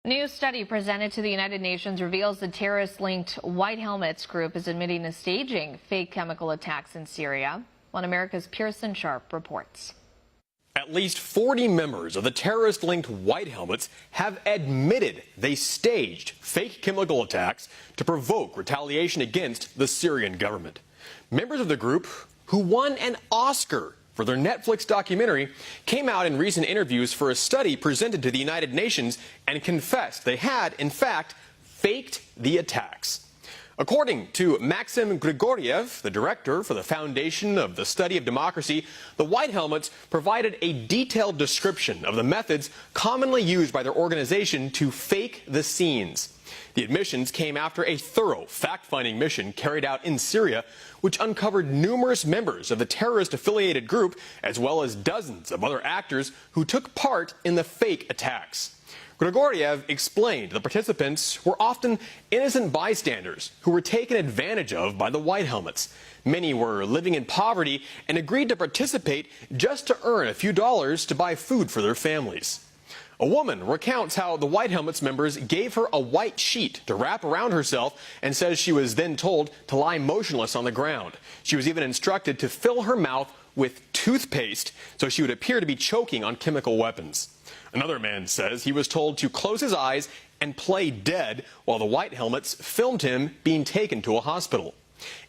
A new study presented to the United Nations reveals the terrorist-linked White Helmets group is admitting to staging fake chemical attacks in Syria. One America's Pearson Sharp reports. At least 40 members of the terrorist-linked White Helmets have admitted they staged fake chemical attacks to provoke retaliation against the Syrian government. Members of the group, who won an Oscar for their Netflix documentary, came out in recent interviews for a study presented to the United Nations and confessed they had, in fact, faked the attacks. According to Maxim Grigoriev, the director for the Foundation of the Study of Democracy, the White Helmets provided a detailed description of the methods commonly used by their organization to fake the scenes. The admissions came after a thorough fact-finding mission carried out in Syria, which uncovered numerous members of the terrorist-affiliated group, as well as dozens of other actors who took part in the fake attacks. Grigoriev explained the participants were often innocent bystanders who were taken advantage of by the White Helmets. Many were living in poverty and agreed to participate just to earn a few dollars to buy food for their families. A woman recounts how the White Helmets members gave her a white sheet to wrap around herself and says she was then told to lie motionless on the ground. She was even instructed to fill her mouth with toothpaste so she would appear to be choking on chemical weapons. Another man says he was told to close his eyes and play dead while the White Helmets filmed him being taken to a hospital.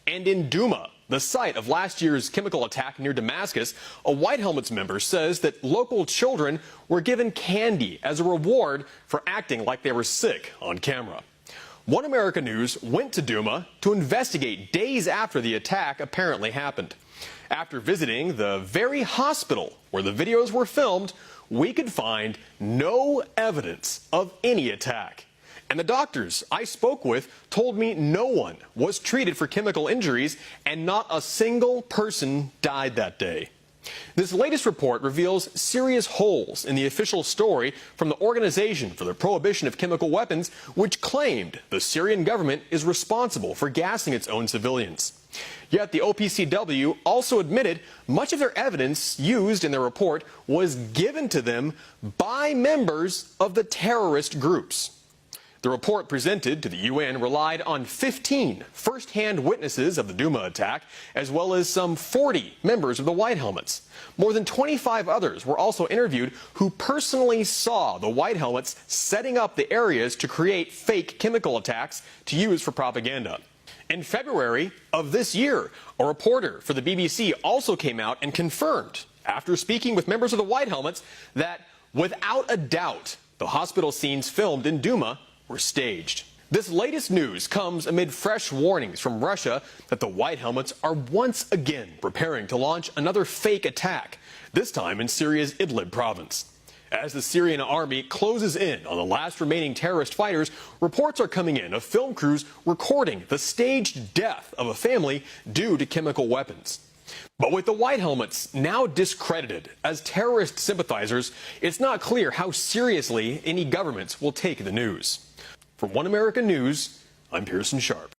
And in Duma, the site of last year's chemical attack near Damascus, a White Helmets member says that local children were given candy as a reward for acting like they were sick on camera. One America News went to Duma to investigate days after the attack apparently happened. After visiting the very hospital where the videos were filmed, we could find no evidence of any attack. And the doctors I spoke with told me no one was treated for chemical injuries and not a single person died that day. This latest report reveals serious holes in the official story from the Organization for the Prohibition of Chemical Weapons, which claimed the Syrian government is responsible for gassing its own civilians. Yet the OPCW also admitted much of their evidence used in their report was given to them by members of the terrorist groups. The report presented to the UN relied on 15 first-hand witnesses of the Duma attack, as well as some 40 members of the White Helmets. More than 25 others were also interviewed who personally saw the White Helmets setting up the areas to create fake chemical attacks to use for propaganda. In February of this year, a reporter for the BBC also came out and confirmed, after speaking with members of the White Helmets, that without a doubt, the hospital scenes filmed in Duma were staged. This latest news comes amid fresh warnings from Russia that the White Helmets are once again preparing to launch another fake attack, this time in Syria's Idlib province. As the Syrian army closes in on the last remaining terrorist fighters, reports are coming in of film crews recording the staged death of a family due to chemical weapons. But with the White Helmets now discredited as terrorist sympathizers, it's not clear how seriously any governments will take the news. For One America News, I'm Pearson Sharp.